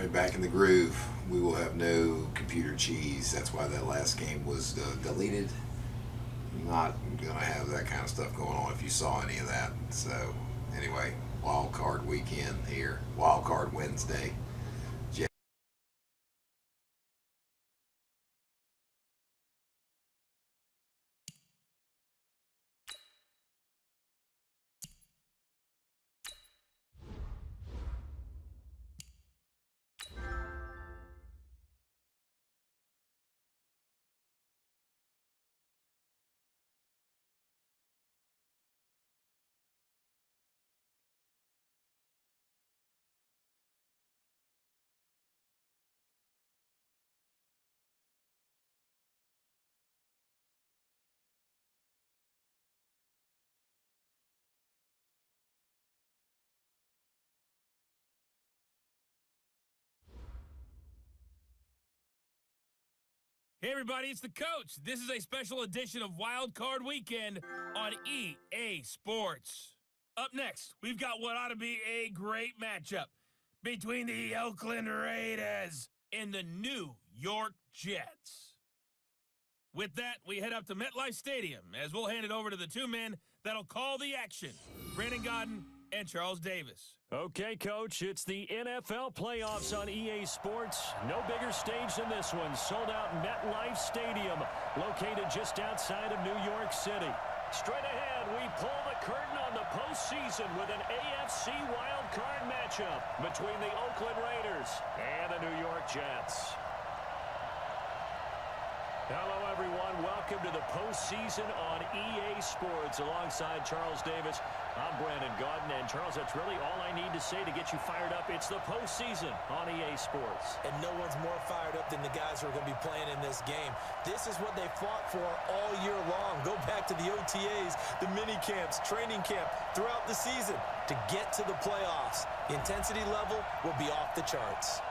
Alright, back in the groove. We will have no computer cheese. That's why that last game was deleted. Not gonna have that kind of stuff going on if you saw any of that. So, anyway, wild card weekend here. Wild card Wednesday. Hey everybody, it's the coach. This is a special edition of Wildcard Weekend on EA Sports. Up next, we've got what ought to be a great matchup between the Oakland Raiders and the New York Jets. With that, we head up to MetLife Stadium as we'll hand it over to the two men that'll call the action, Brandon Godden and Charles Davis. Okay, Coach, it's the NFL playoffs on EA Sports. No bigger stage than this one. Sold out MetLife Stadium, located just outside of New York City. Straight ahead, we pull the curtain on the postseason with an AFC wildcard matchup between the Oakland Raiders and the New York Jets. Hello, everyone. Welcome to the postseason on EA Sports. Alongside Charles Davis, I'm Brandon Godden. And, Charles, that's really all I need to say to get you fired up. It's the postseason on EA Sports. And no one's more fired up than the guys who are going to be playing in this game. This is what they fought for all year long. Go back to the OTAs, the mini camps, training camp, throughout the season to get to the playoffs. The intensity level will be off the charts.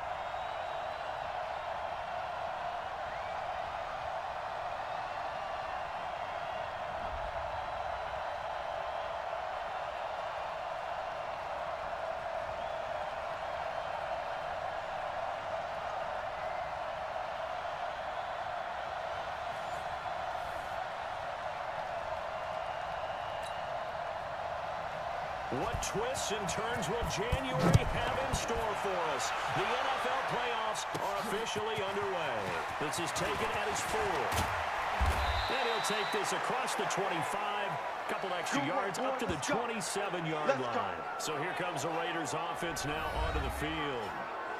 What twists and turns will January have in store for us? The NFL playoffs are officially underway. This is taken at his 4. And he'll take this across the 25, couple extra yards up to the 27-yard line. So here comes the Raiders offense now onto the field.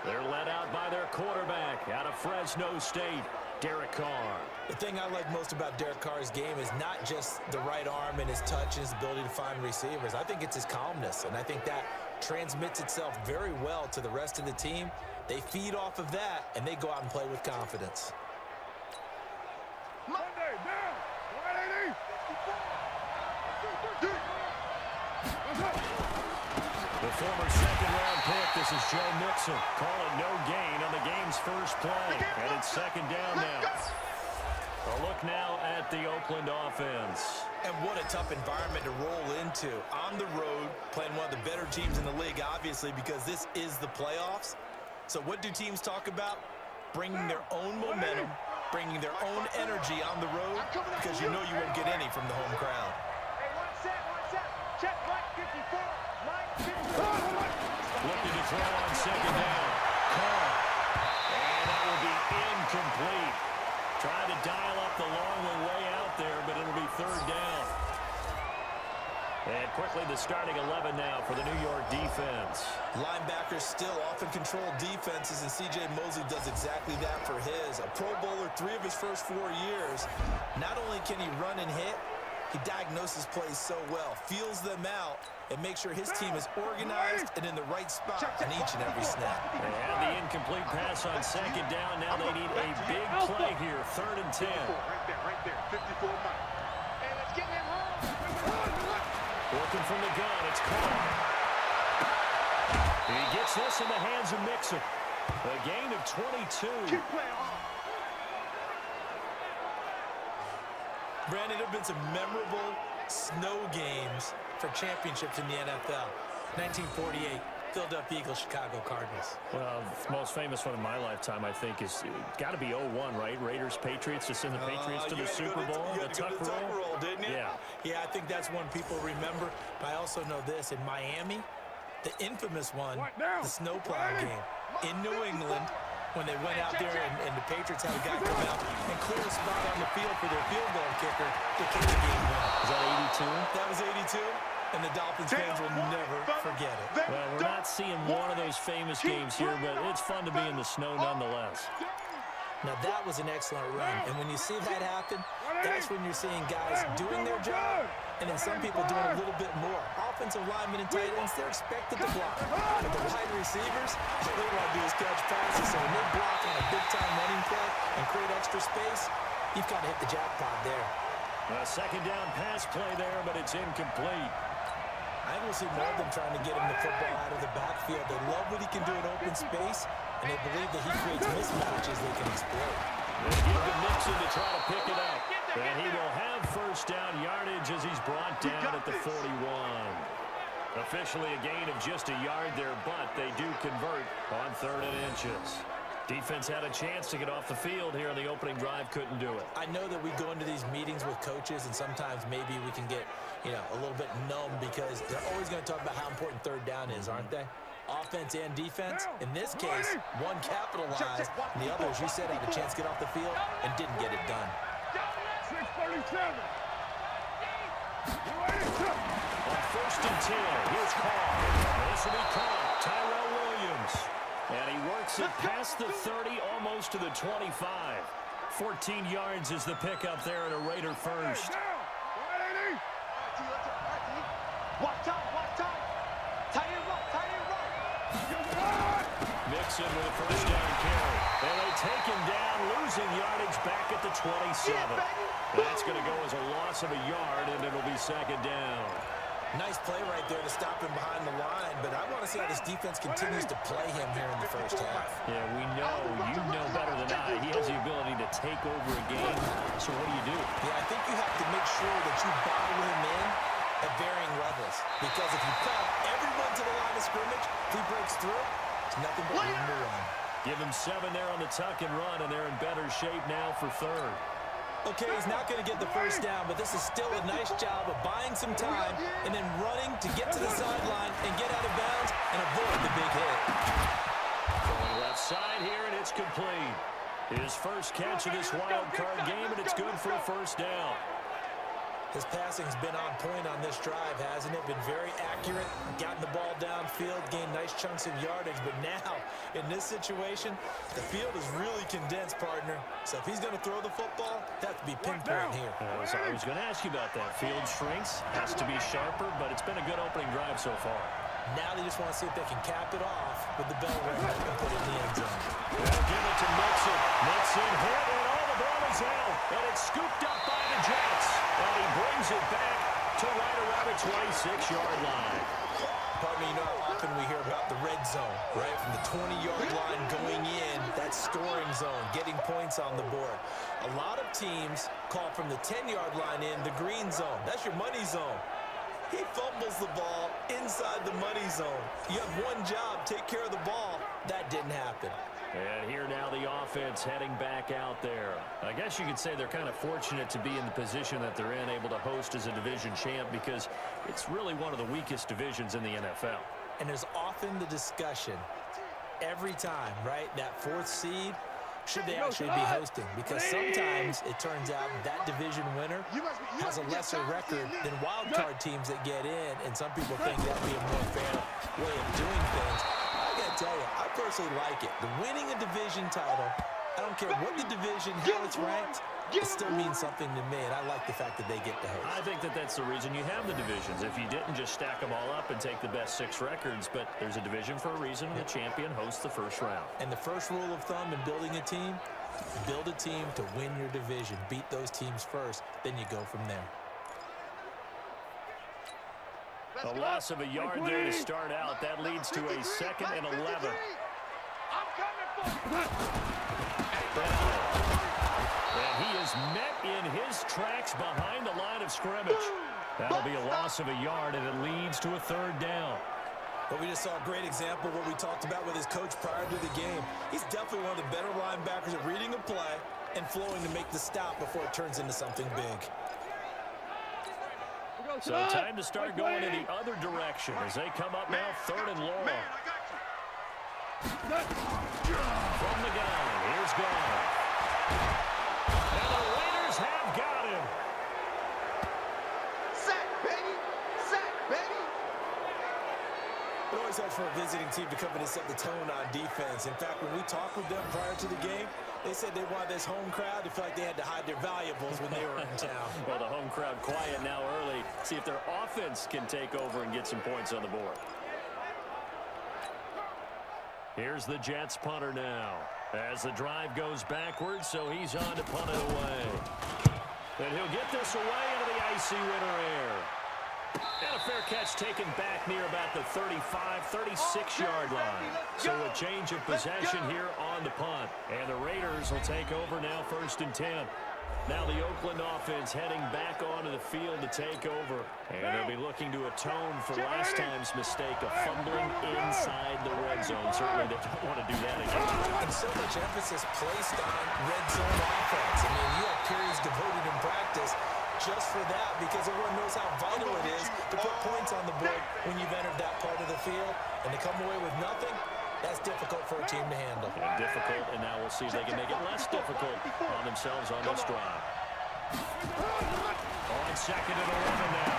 They're led out by their quarterback out of Fresno State, Derek Carr. The thing I like most about Derek Carr's game is not just the right arm and his touch and his ability to find receivers. I think it's his calmness, and I think that transmits itself very well to the rest of the team. They feed off of that, and they go out and play with confidence. Monday, down, 180. The former second-round pick, this is Joe Mixon. Call it no gain on the game's first play. And it's second down now. A look now at the Oakland offense. And what a tough environment to roll into. On the road, playing one of the better teams in the league, obviously, because this is the playoffs. So what do teams talk about? Bringing their own momentum, bringing their own energy on the road, because you know you won't get any from the home crowd. Hey, one set. Check, Mike 54. Mike 54. Looking to throw on second down. Carr. And that will be incomplete. Trying to dial up the long way out there, but it'll be third down. And quickly the starting 11 now for the New York defense. Linebackers still often control defenses, and C.J. Mosley does exactly that for his. A Pro Bowler 3 of his first 4 years. Not only can he run and hit, he diagnoses plays so well, feels them out, and makes sure his team is organized and in the right spot on each and every snap. They have the incomplete pass on second down. Now they need a big play here, third and 10. Right there, 54 Mike. Hey, let's get him home. Looking from the gun, it's Carr. He gets this in the hands of Mixon. A gain of 22. Keep playing hard. Brandon, there have been some memorable snow games for championships in the NFL. 1948, Philadelphia Eagles, Chicago Cardinals. Well, the most famous one in my lifetime, I think, is got to be 0-1, right? Raiders, Patriots, to send the Patriots to the Super Bowl. You had to go to the tuck roll, didn't you? Yeah. Yeah, I think that's one people remember. But I also know this. In Miami, the infamous one, the snowplow game. In New England, when they went out there and the Patriots had a guy come out and clear a spot on the field for their field goal kicker to kick the game win. Was that 82? That was 82, and the Dolphins fans will never forget it. Well, we're not seeing one of those famous games here, but it's fun to be in the snow nonetheless. Now, that was an excellent run, and when you see that happen, that's when you're seeing guys doing their job, and then some people doing a little bit more. Offensive linemen and tight ends, they're expected to block. But the wide receivers, all they want to do is catch passes, so when they block on a big-time running play and create extra space, you've got to hit the jackpot there. A second down pass play there, but it's incomplete. I think we'll see more of them trying to get him the football out of the backfield. They love what he can do in open space, and they believe that he creates mismatches they can exploit. They give to Mixon to try to pick it up. And he will have first down yardage as he's brought down at the 41. Officially a gain of just a yard there, but they do convert on 3rd and inches. Defense had a chance to get off the field here in the opening drive, couldn't do it. I know that we go into these meetings with coaches, and sometimes maybe we can get, a little bit numb because they're always going to talk about how important 3rd down is, aren't they? Offense and defense. In this case, one capitalized, and the other, as you said, had a chance to get off the field and didn't get it done. 637. On 1st and 10, here's Carr. This will be caught. Tyrell Williams. And he works it past the 30, almost to the 25. 14 yards is the pickup there, and a Raider first. Watch out. Tight end right. Mixon with a first down carry. And they take him down, losing yardage back at the 27. That's going to go as a loss of a yard, and it'll be 2nd down. Nice play right there to stop him behind the line, but I want to see how this defense continues to play him here in the first half. Yeah, we know. You know better than I. He has the ability to take over a game. So what do? Yeah, I think you have to make sure that you bottle him in at varying levels, because if you cut everyone to the line of scrimmage, if he breaks through, it's nothing but room to run. Give him 7 there on the tuck and run, and they're in better shape now for 3rd. Okay, he's not going to get the first down, but this is still a nice job of buying some time and then running to get to the sideline and get out of bounds and avoid the big hit. Going left side here, and it's complete. His first catch of this wild card game, and it's good for a first down. His passing's been on point on this drive, hasn't it? Been very accurate, gotten the ball downfield, gained nice chunks of yardage. But now, in this situation, the field is really condensed, partner. So if he's going to throw the football, that to be pinpoint here. I was going to ask you about that. Field shrinks, has to be sharper, but it's been a good opening drive so far. Now they just want to see if they can cap it off with the bell ringer and put it in the end zone. They'll give it to Mixon. Mixon hit, and all the ball is out. And it's scooped up by the Jets. And he brings it back to right around the 26-yard line. Pardon me, how often we hear about the red zone, right? From the 20-yard line going in, that scoring zone, getting points on the board. A lot of teams call from the 10-yard line in the green zone. That's your money zone. He fumbles the ball inside the money zone. You have one job, take care of the ball. That didn't happen. And here now the offense heading back out there. I guess you could say they're kind of fortunate to be in the position that they're in, able to host as a division champ, because it's really one of the weakest divisions in the NFL. And there's often the discussion every time, right? That 4th seed, should they actually be hosting? Because sometimes it turns out that division winner has a lesser record than wild card teams that get in, and some people think that would be a more fair way of doing things. I got to tell you, I personally like it. The winning a division title, I don't care what the division, how it's ranked, it still means something to me, and I like the fact that they get to host. I think that that's the reason you have the divisions. If you didn't just stack them all up and take the best 6 records, but there's a division for a reason, and the champion hosts the first round. And the first rule of thumb in building a team, build a team to win your division. Beat those teams first, then you go from there. A loss of a yard there to start out. That leads to a 2nd and 11. I'm coming for And he is met in his tracks behind the line of scrimmage. That'll be a loss of a yard, and it leads to a 3rd down. Well, we just saw a great example of what we talked about with his coach prior to the game. He's definitely one of the better linebackers at reading a play and flowing to make the stop before it turns into something big. So time to start going in the other direction as they come up now, 3rd and long. From the gun, here's Goff. And the Raiders have got him. Sack, baby! Sack, baby! It always helps for a visiting team to come in and set the tone on defense. In fact, when we talked with them prior to the game, they said they wanted this home crowd to feel like they had to hide their valuables when they were in town. Well, the home crowd quiet now early. See if their offense can take over and get some points on the board. Here's the Jets punter now. As the drive goes backwards, so he's on to punt it away. And he'll get this away into the icy winter air. And a fair catch taken back near about the 35, 36-yard line. So a change of possession here on the punt. And the Raiders will take over now, 1st and 10. Now the Oakland offense heading back onto the field to take over. And they'll be looking to atone for last time's mistake of fumbling inside the red zone. Certainly they don't want to do that again. And so much emphasis placed on red zone offense. I mean, you have periods devoted in practice just for that because everyone knows how vital it is to put points on the board when you've entered that part of the field. And to come away with nothing, that's difficult for a team to handle. And difficult, and now we'll see if they can make it less difficult on themselves on this drive. On 2nd and 11 now.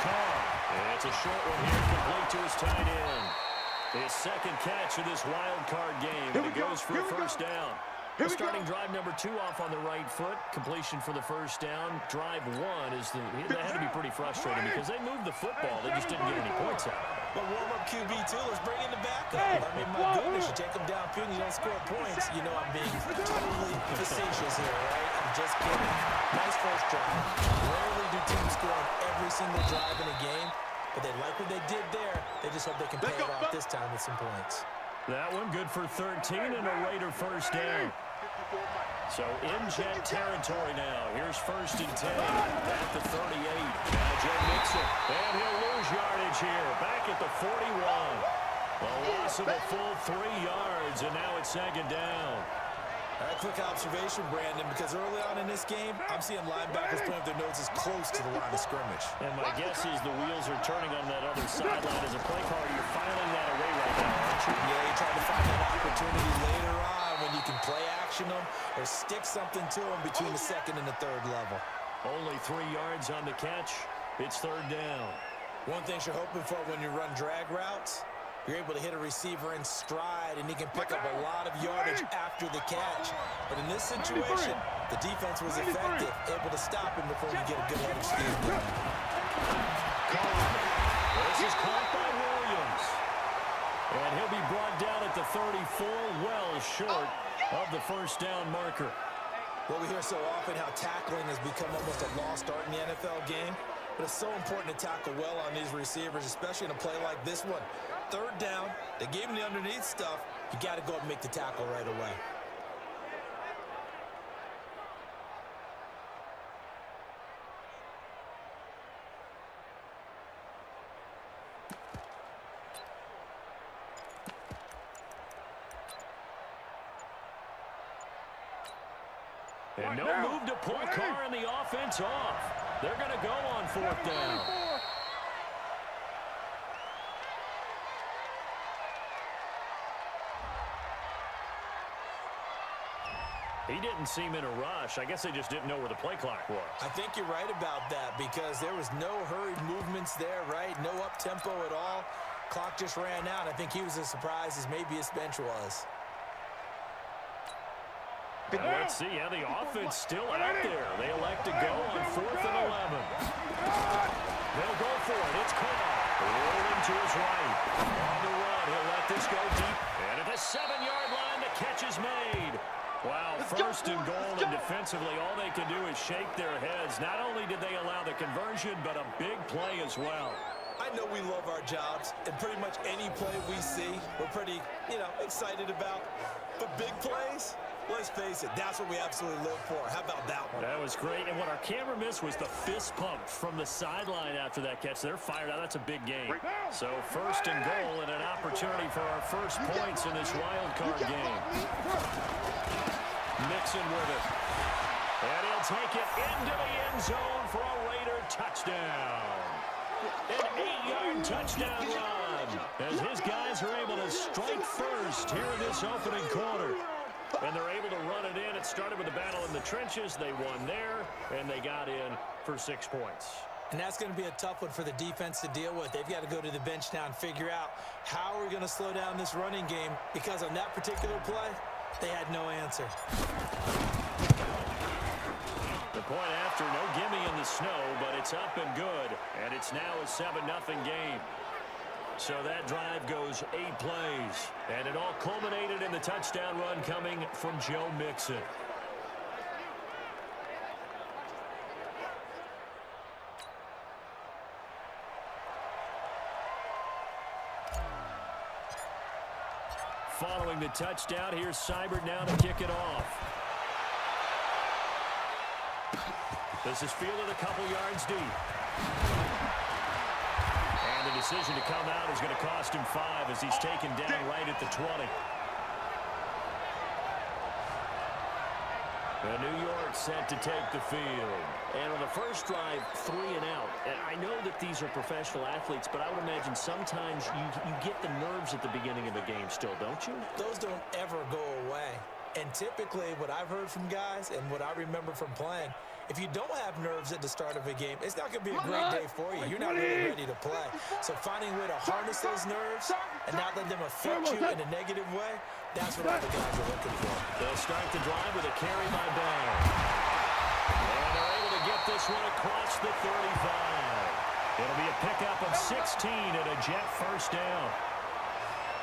Carr. It's a short one here, complete to his tight end. His 2nd catch of this wild card game, and it goes for a 1st down. Starting drive number 2 off on the right foot. Completion for the 1st down. Drive 1 is that had to be pretty frustrating because they moved the football. They just didn't get any points out of it. But warm-up QB, too. Let's bring in the backup. I mean, my goodness, you take them downfield and you don't score points. You know I'm being totally facetious here, right? I'm just kidding. Nice first drive. Rarely do teams score on every single drive in a game, but they like what they did there. They just hope they can pay it off this time with some points. That one good for 13 and a Raider 1st down. So in Jet territory now. Here's 1st and 10 at the 38. Now Joe Mixon, and he'll lose yardage here. Back at the 41. A loss of a full 3 yards, and now it's 2nd down. A quick observation, Brandon, because early on in this game, I'm seeing linebackers putting up their noses close to the line of scrimmage. And my guess is the wheels are turning on that other sideline as a play caller. You're filing that away right now, aren't you? Yeah, you're trying to find that opportunity later on when you can play action them or stick something to them between the 2nd and the 3rd level. Only 3 yards on the catch. It's 3rd down. One thing you're hoping for when you run drag routes, you're able to hit a receiver in stride, and he can pick up a lot of yardage after the catch. But in this situation, the defense was effective, able to stop him before you get a good head of steam going. This is caught by Williams. And he'll be brought down at the 34, well short of the 1st down marker. Well, we hear so often how tackling has become almost a lost art in the NFL game. But it's so important to tackle well on these receivers, especially in a play like this one. 3rd down, they gave him the underneath stuff. You got to go and make the tackle right away. And no move to pull Carr and the offense off. They're going to go on 4th down. He didn't seem in a rush. I guess they just didn't know where the play clock was. I think you're right about that because there was no hurried movements there, right? No up-tempo at all. Clock just ran out. I think he was as surprised as maybe his bench was. Let's see how the offense still out there. They elect to go on 4th and 11. They'll go for it. It's Carr. Rolling to his right. On the run, he'll let this go deep. And at the 7-yard line, the catch is made. Wow, 1st and goal, and defensively, all they can do is shake their heads. Not only did they allow the conversion, but a big play as well. I know we love our jobs, and pretty much any play we see, we're pretty, excited about. But big plays, let's face it, that's what we absolutely live for. How about that one? That was great, and what our camera missed was the fist pump from the sideline after that catch. They're fired out. That's a big game. So first and goal and an opportunity for our first points in this wild card game. Mixon with it. And he'll take it into the end zone for a Raider touchdown. An 8-yard touchdown run as his guys are able to strike first here in this opening quarter. And they're able to run it in. It started with a battle in the trenches. They won there, and they got in for 6 points. And that's going to be a tough one for the defense to deal with. They've got to go to the bench now and figure out how we're going to slow down this running game, because on that particular play, they had no answer. The point after, no gimme in the snow, but it's up and good. And it's now a 7-0 game. So that drive goes 8 plays. And it all culminated in the touchdown run coming from Joe Mixon. Following the touchdown, here's Seibert now to kick it off. This is fielded a couple yards deep. And the decision to come out is going to cost him 5 as he's taken down right at the 20. And New York set to take the field. And on the first drive, 3 and out. And I know that these are professional athletes, but I would imagine sometimes you get the nerves at the beginning of a game still, don't you? Those don't ever go away. And typically what I've heard from guys and what I remember from playing, if you don't have nerves at the start of a game, it's not going to be a great day for you. You're not really ready to play. So finding a way to harness those nerves and not let them affect you in a negative way, that's what all the guys are looking for. They'll start the drive with a carry by Bell. And they're able to get this one across the 35. It'll be a pickup of 16 and a Jet first down.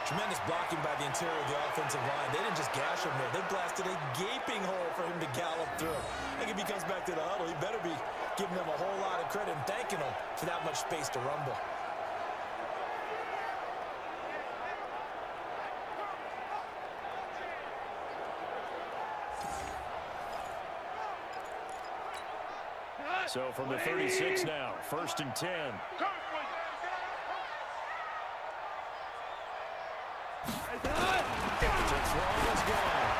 Tremendous blocking by the interior of the offensive line. They didn't just gash him there. They blasted a gaping hole for him to gallop through. I think if he comes back to the huddle, he better be giving them a whole lot of credit and thanking them for that much space to rumble. So from the 36 now, 1st and 10. To throw is gone.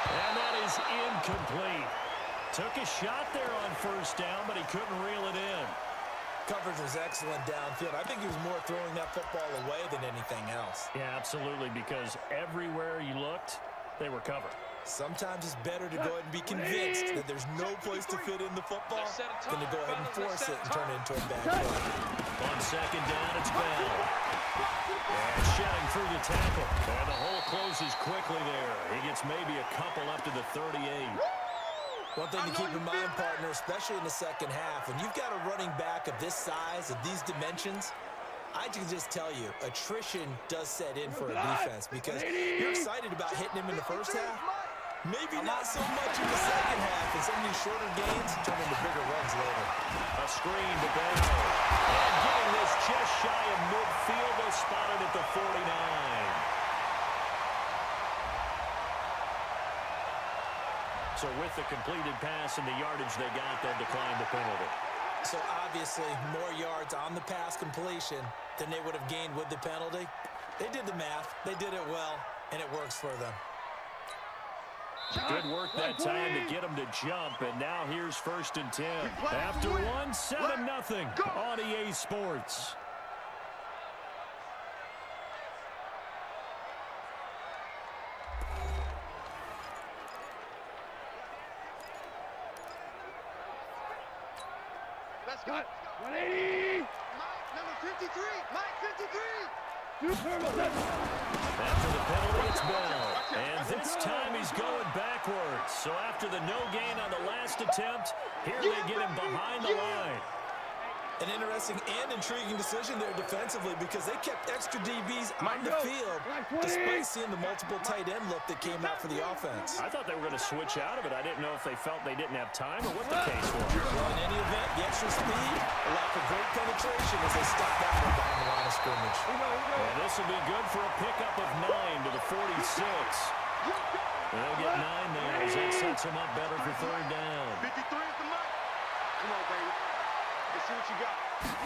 And that is incomplete. Took a shot there on 1st down, but he couldn't reel it in. Coverage was excellent downfield. I think he was more throwing that football away than anything else. Yeah, absolutely, because everywhere you looked, they were covered. Sometimes it's better to go ahead and be convinced that there's no place to fit in the football than to go ahead and force it and turn it into a bad play. On 2nd down, it's Bell. And shedding through the tackle. And the hole closes quickly there. He gets maybe a couple up to the 38. One thing to keep in mind, partner, especially in the second half, when you've got a running back of this size, of these dimensions, I can just tell you, attrition does set in for a defense because you're excited about hitting him in the first half. Maybe not so much in the second half, and some of these shorter gains turn into bigger runs later. A screen to Bell. And getting this just shy of midfield, they'll spot it at the 49. So with the completed pass and the yardage they got, they'll decline the penalty. So obviously, more yards on the pass completion than they would have gained with the penalty. They did the math. They did it well, and it works for them. Good work that time to get him to jump, and now here's 1st and 10. After one, 7-0 on EA Sports. Let's go. 180. Mike, number 53. Mike, 53. After the penalty, it's Bell. And this time he's going backwards. So after the no gain on the last attempt, here they get him behind the line. An interesting and intriguing decision there defensively because they kept extra DBs on the field despite seeing the multiple tight end look that came out for the offense. I thought they were going to switch out of it. I didn't know if they felt they didn't have time or what the case was. Well, in any event, the extra speed, a lack of great penetration as they step back behind the line of scrimmage. And this will be good for a pickup of 9 to the 46. They'll get 9 there as that sets them up better for third down. 53 is the mark. Come on, baby. Let's see what you got.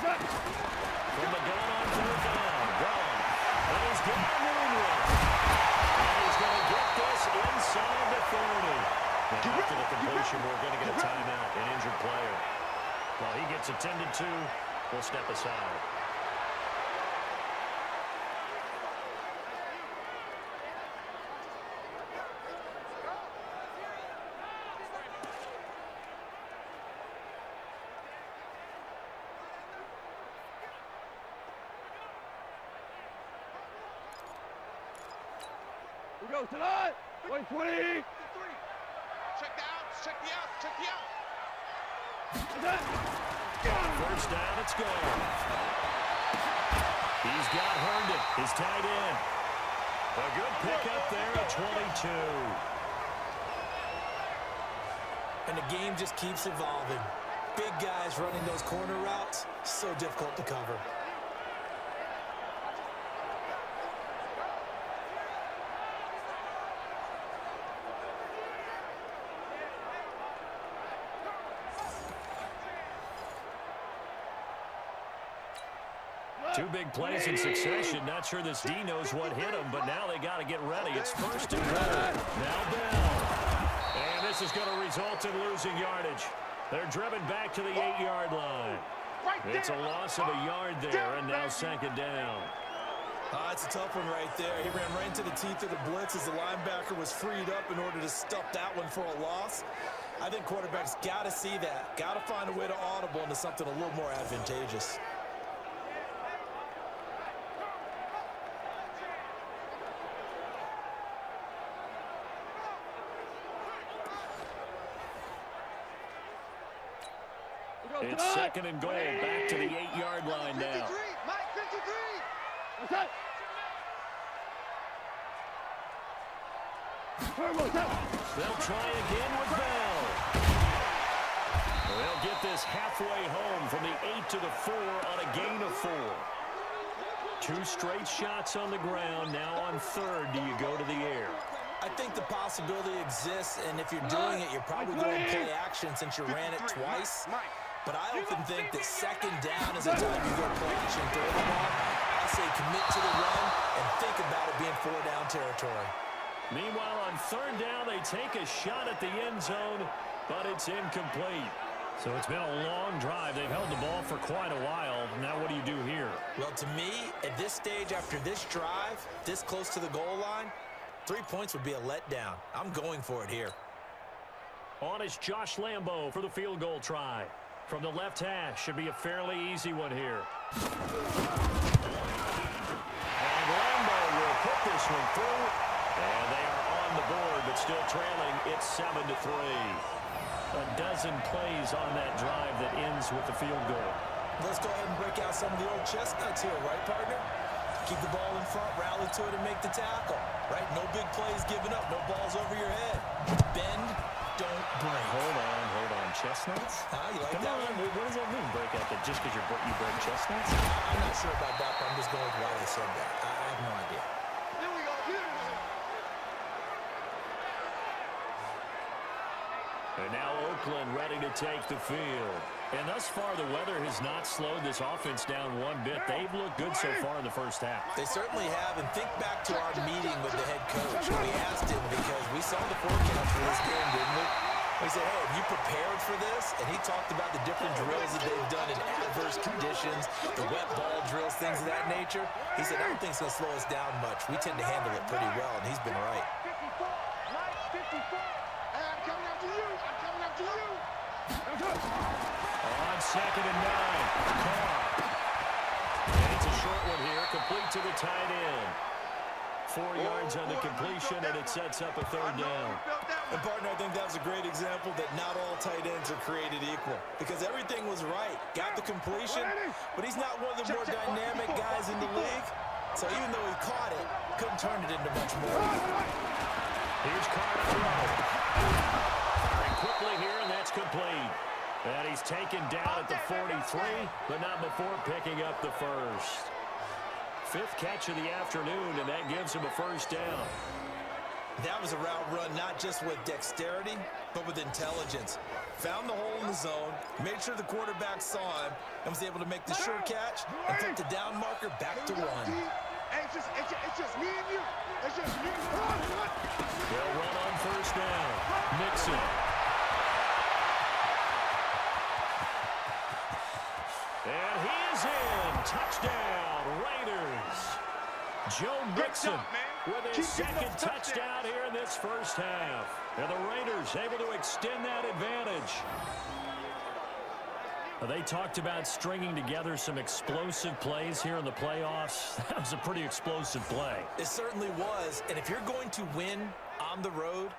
From the gun on third down. Gone. And he's getting a moon run. And he's going to get this inside the 30. Now, after the completion, we're going to get a timeout, an injured player. While he gets attended to, we'll step aside. We go tonight. 120. Check the outs. Check the outs. Check the outs. First down, it's gone. He's got Herndon, his tight end. A good pickup there at 22. And the game just keeps evolving. Big guys running those corner routes, so difficult to cover. Two big plays in succession. Not sure this D knows what hit him, but now they got to get ready. It's first and goal. Now down. And this is going to result in losing yardage. They're driven back to the 8-yard line. It's a loss of a yard there, and now second down. It's a tough one right there. He ran right into the teeth of the blitz as the linebacker was freed up in order to stop that one for a loss. I think quarterbacks got to see that. Got to find a way to audible into something a little more advantageous. It's second and goal, back to the 8-yard line now. 53. Mike, 53. What's that? They'll try again with Bell. They'll get this halfway home from the 8 to the 4 on a gain of 4. 2 straight shots on the ground. Now on third, do you go to the air? I think the possibility exists, and if you're doing it, you're probably going to play action since you ran it twice. But I often think that second down is a time you go play action, throw the ball. I say commit to the run and think about it being 4-down territory. Meanwhile, on third down, they take a shot at the end zone, but it's incomplete. So it's been a long drive. They've held the ball for quite a while. Now what do you do here? Well, to me, at this stage after this drive, this close to the goal line, 3 points would be a letdown. I'm going for it here. On is Josh Lambo for the field goal try. From the left hash, should be a fairly easy one here. And Lambo will put this one through. And they are on the board, but still trailing. It's 7-3. A dozen plays on that drive that ends with the field goal. Let's go ahead and break out some of the old chestnuts here, right, partner? Keep the ball in front, rally to it, and make the tackle, right? No big plays given up, no balls over your head. Bend, don't break. Hold on. Chestnuts? You like Come that on, one? what does that mean, break out? That just because you break chestnuts? I'm not sure about that, but I'm just going with why they said that. I have no idea. Here we go. And now Oakland ready to take the field. And thus far, the weather has not slowed this offense down one bit. They've looked good so far in the first half. They certainly have, and think back to our meeting with the head coach. We asked him because we saw the forecast for this game, didn't we? We said, hey, have you prepared for this? And he talked about the different drills that they've done in adverse conditions, the wet ball drills, things of that nature. He said, I don't think it's going to slow us down much. We tend to handle it pretty well, and he's been right. 54. Mike, 54. And I'm coming after you. I'm coming after you. On second and 9. Carr. And it's a short one here, complete to the tight end. 4 yards on the completion, and it sets up a third down. And, partner, I think that was a great example that not all tight ends are created equal because everything was right. Got the completion, but he's not one of the more dynamic guys in the league. So even though he caught it, couldn't turn it into much more. Here's Carr to throw. Firing quickly here, and that's complete. And he's taken down at the 43, but not before picking up the first. 5th catch of the afternoon, and that gives him a first down. That was a route run not just with dexterity, but with intelligence. Found the hole in the zone, made sure the quarterback saw him, and was able to make the sure catch and put the down marker back to 1. It's just me and you. It's just me. They'll run on first down. Mixon. And he is in. Touchdown, Raiders. Joe Mixon with his second touchdown here in this first half. And the Raiders able to extend that advantage. They talked about stringing together some explosive plays here in the playoffs. That was a pretty explosive play. It certainly was. And if you're going to win on the road,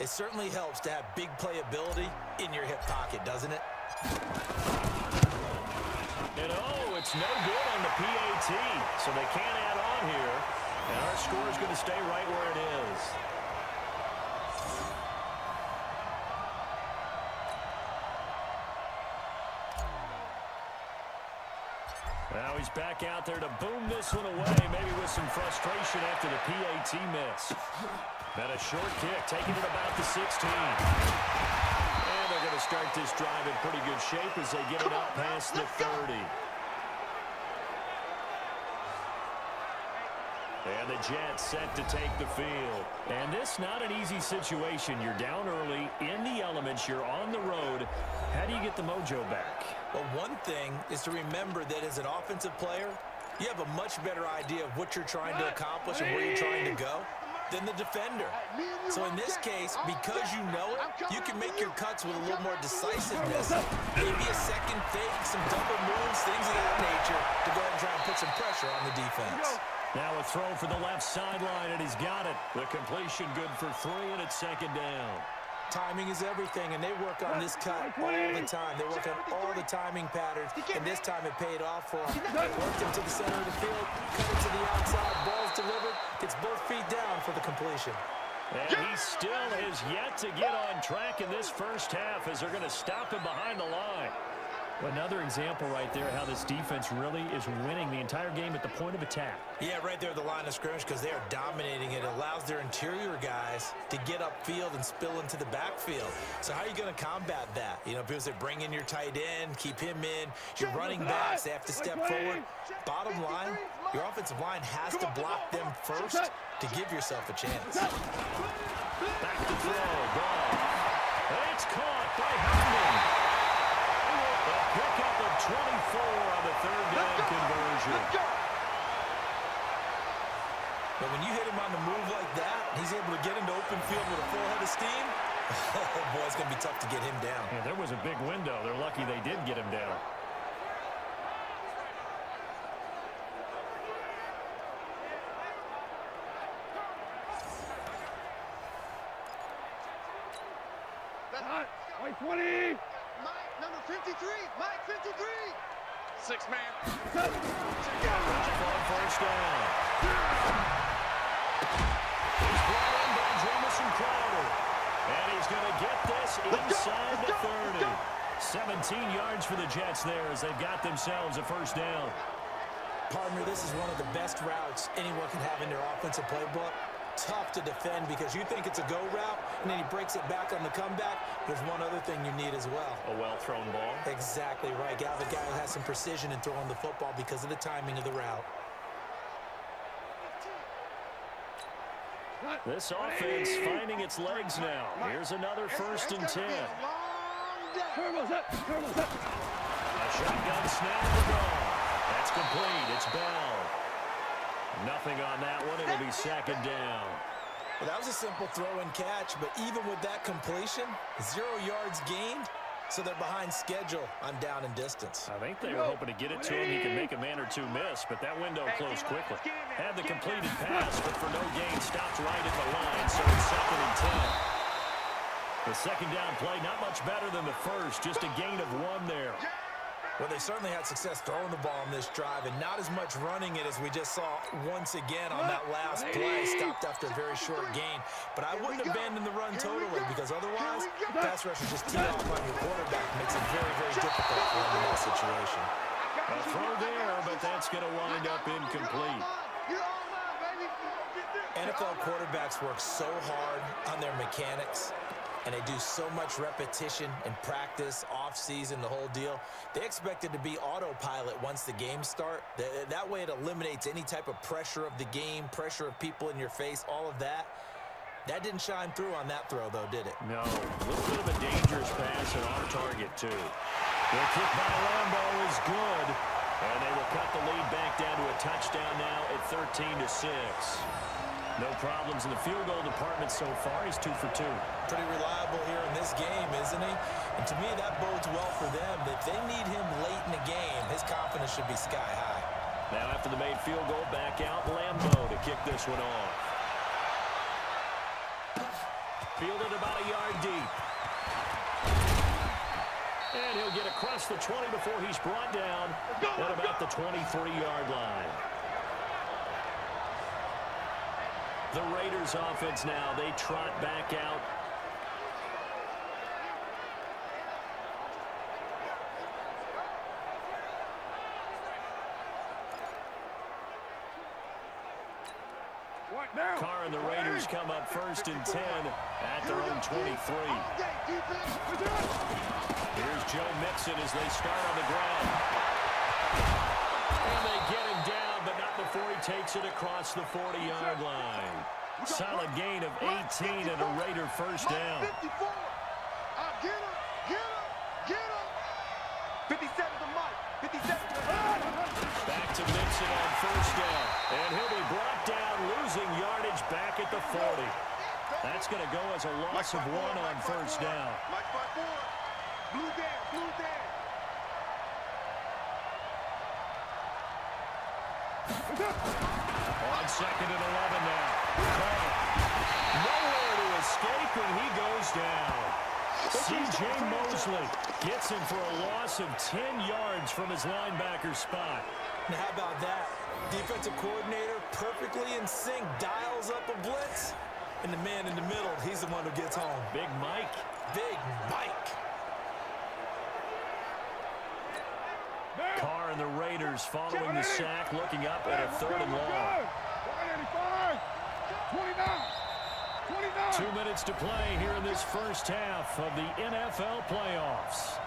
it certainly helps to have big playability in your hip pocket, doesn't it? And oh, it's no good on the PAT. So they can't add on here. And our score is going to stay right where it is. Now he's back out there to boom this one away, maybe with some frustration after the PAT miss. And a short kick, taking it about the 16. And they're going to start this drive in pretty good shape as they get it up past the 30. And the Jets set to take the field. And this not an easy situation. You're down early, in the elements, you're on the road. How do you get the mojo back? Well, one thing is to remember that as an offensive player, you have a much better idea of what you're trying to accomplish and where you're trying to go than the defender. So in this case, because you know it, you can make your cuts with a little more decisiveness. Maybe a second fake, some double moves, things of that nature to go ahead and try and put some pressure on the defense. Now a throw for the left sideline, and he's got it. The completion good for 3, and it's second down. Timing is everything, and they work on this cut all the time. They work on all the timing patterns, and this time it paid off for them. Worked him to the center of the field, cut it to the outside, ball's delivered, gets both feet down for the completion. And he still has yet to get on track in this first half as they're going to stop him behind the line. Another example right there how this defense really is winning the entire game at the point of attack. Yeah, right there at the line of scrimmage because they are dominating it. It allows their interior guys to get upfield and spill into the backfield. So how are you going to combat that? You know, people say bring in your tight end, keep him in. Your running backs, they have to step forward. Bottom line, your offensive line has to block them first to give yourself a chance. Back to throw, ball. It's caught by Herndon. Pickup of 24 on the third down conversion. But when you hit him on the move like that, he's able to get into open field with a full head of steam. Oh, boy, it's going to be tough to get him down. Yeah, there was a big window. They're lucky they did get him down. White 20. Mike, number 53. Mike, 53. 6-man. On first down. He's brought in by Jamison Crowder. And he's going to get this inside the 30. 17 yards for the Jets there as they've got themselves a first down. Partner, this is one of the best routes anyone can have in their offensive playbook. Tough to defend because you think it's a go route, and then he breaks it back on the comeback. There's one other thing you need as well. A well-thrown ball. Exactly right. You have a guy who has some precision in throwing the football because of the timing of the route. This offense finding its legs now. Here's another 1st and 10. Turbo's up. Turbo's up. A shotgun snap to the ball. That's complete. It's Bell. Nothing on that one. It'll be second down. Well, that was a simple throw and catch, but even with that completion, 0 yards gained, So they're behind schedule on down and distance. I think they were hoping to get it to him. He could make a man or two miss, but that window closed quickly. Had the completed pass, but for no gain, stopped right at the line, so it's 2nd and 10. The second down play, not much better than the first, just a gain of 1 there. Well, they certainly had success throwing the ball in this drive, and not as much running it as we just saw once again on that last play. Stopped after a very short gain. But I wouldn't abandon the run totally, because otherwise, pass rushers just tee off on your quarterback. Makes it very, very difficult for him in that situation. A throw there, but that's going to wind up incomplete. NFL quarterbacks work so hard on their mechanics, and they do so much repetition and practice, off-season, the whole deal. They expect it to be autopilot once the games start. That way it eliminates any type of pressure of the game, pressure of people in your face, all of that. That didn't shine through on that throw, though, did it? No. A little bit of a dangerous pass and on target, too. The kick by Lambo is good, and they will cut the lead back down to a touchdown now at 13-6. No problems in the field goal department so far. He's 2 for 2. Pretty reliable here in this game, isn't he? And to me, that bodes well for them. If they need him late in the game, his confidence should be sky high. Now after the made field goal, back out Lambo to kick this one off. Fielded about a yard deep. And he'll get across the 20 before he's brought down at about the 23-yard line. The Raiders offense now, they trot back out. Carr and the Raiders come up 1st and 10 at their own 23. Here's Joe Mixon as they start on the ground. And they get him down, but not before he takes it across the 40-yard line. Solid gain of 18 and a Raider first down. 57 to Mike. 57 to Back to Mixon on first down. And he'll be brought down, losing yardage back at the 40. That's going to go as a loss of 1 on first down. Mike 5-4. Blue down, blue down. On 2nd and 11 now. Carr. Nowhere to escape, and he goes down. C.J. Mosley gets him for a loss of 10 yards from his linebacker spot. Now, how about that? Defensive coordinator perfectly in sync, dials up a blitz, and the man in the middle, he's the one who gets home. Big Mike. Big Mike. Carr and the Raiders following the sack, looking up at a 3rd and long. 2 minutes to play here in this first half of the NFL playoffs.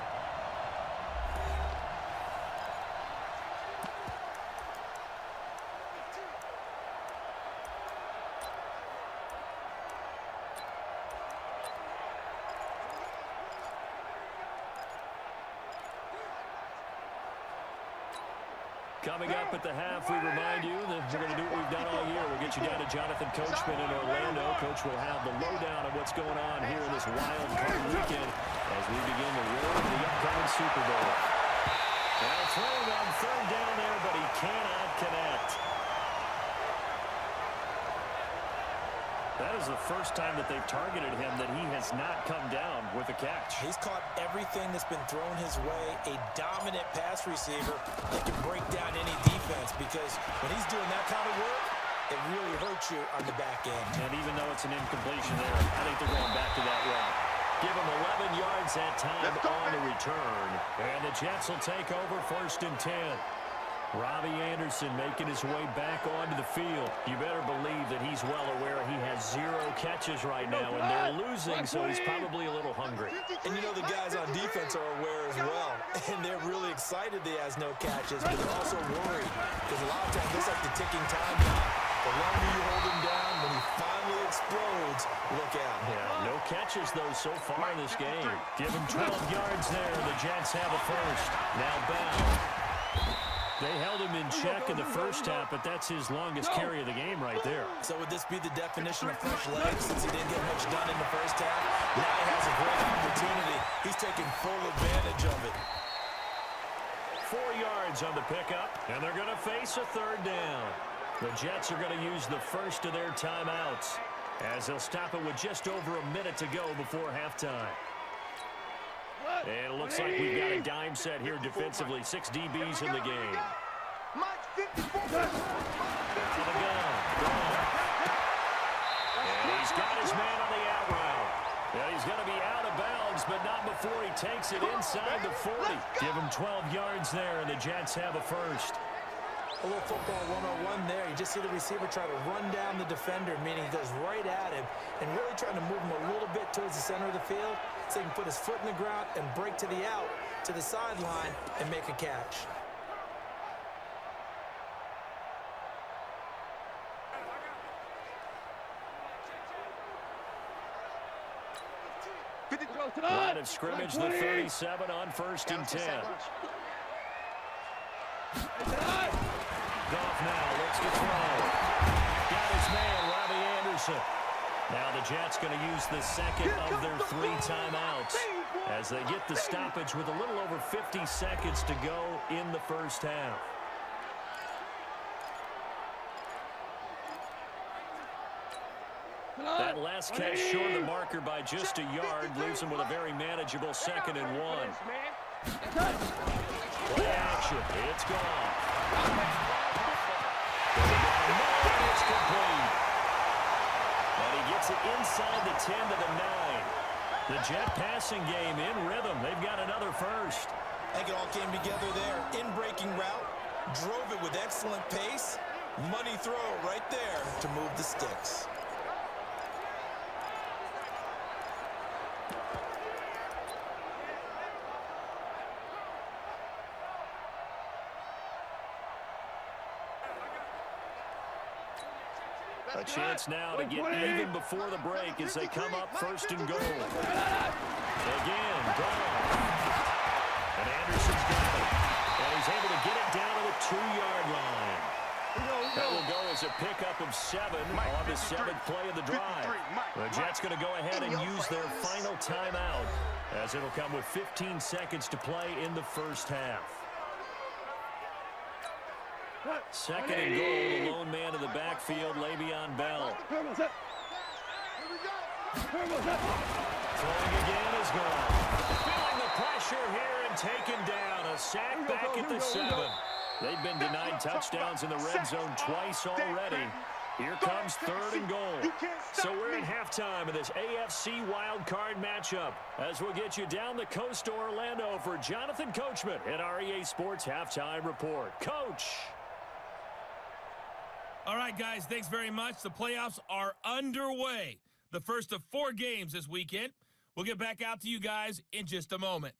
Coming up at the half, we remind you that we're going to do what we've done all year. We'll get you down to Jonathan Coachman in Orlando. Coach will have the lowdown of what's going on here in this wild card weekend as we begin the road to the upcoming Super Bowl. Now throwing on 3rd down there, but he cannot connect. That is the first time that they've targeted him that he has not come down with a catch. He's caught everything that's been thrown his way. A dominant pass receiver that can break down any defense, because when he's doing that kind of work, it really hurts you on the back end. And even though it's an incompletion there, I think they're going back to that route. Give him 11 yards that time on the return. And the Jets will take over 1st and 10. Robbie Anderson making his way back onto the field. You better believe that he's well aware he has 0 catches right now, and they're losing, so he's probably a little hungry. And you know the guys on defense are aware as well, and they're really excited that he has no catches, but they're also worried, because a lot of times it's like the ticking time bomb. The longer you hold him down, when he finally explodes, look out. Yeah, no catches, though, so far in this game. Give him 12 yards there. The Jets have a first. Now Bell. They held him in check in the first half, but that's his longest carry of the game right there. So would this be the definition of fresh legs since he didn't get much done in the first half? Now he has a great opportunity. He's taking full advantage of it. 4 yards on the pickup, and they're going to face a third down. The Jets are going to use the first of their timeouts as they'll stop it with just over a minute to go before halftime. And it looks like we've got a dime set here defensively. 6 DBs in the game. To the gun. And he's got his man on the out route. And he's going to be out of bounds, but not before he takes it inside the 40. Give him 12 yards there, and the Jets have a first. A little football 101 there. You just see the receiver try to run down the defender, meaning he goes right at him and really trying to move him a little bit towards the center of the field so he can put his foot in the ground and break to the out, to the sideline, and make a catch. Line of scrimmage, the 37 on 1st and 10. Goff now looks to throw. Got his man, Robbie Anderson. Now the Jets going to use the second of their 3 timeouts as they get the stoppage with a little over 50 seconds to go in the first half. That last catch short of the marker by just a yard leaves him with a very manageable 2nd and 1. Play action. It's gone. It's complete. And he gets it inside the 10 to the 9. The Jet passing game in rhythm. They've got another first. I think it all came together there. In-breaking route. Drove it with excellent pace. Money throw right there to move the sticks. A chance now to get even before the break as they come up 1st and goal. Again, Goff. And Anderson's got it. And he's able to get it down to the 2-yard line. That will go as a pickup of 7 on the 7th play of the drive. The Jets going to go ahead and use their final timeout as it'll come with 15 seconds to play in the first half. 2nd and goal, the lone man in the backfield, Le'Veon Bell. Throwing again is gone. Feeling the pressure here and taken down. A sack back at the 7. They've been denied touchdowns in the red zone twice already. Here comes 3rd and goal. So we're in halftime of this AFC Wildcard matchup as we'll get you down the coast to Orlando for Jonathan Coachman at our EA Sports Halftime Report. Coach! All right, guys, thanks very much. The playoffs are underway. The first of 4 games this weekend. We'll get back out to you guys in just a moment.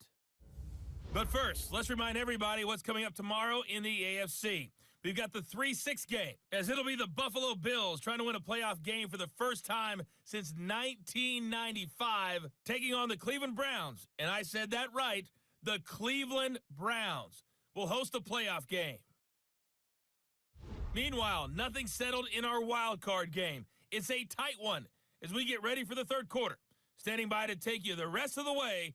But first, let's remind everybody what's coming up tomorrow in the AFC. We've got the 3-6 game, as it'll be the Buffalo Bills trying to win a playoff game for the first time since 1995, taking on the Cleveland Browns. And I said that right, the Cleveland Browns will host a playoff game. Meanwhile, nothing settled in our wild card game. It's a tight one as we get ready for the third quarter. Standing by to take you the rest of the way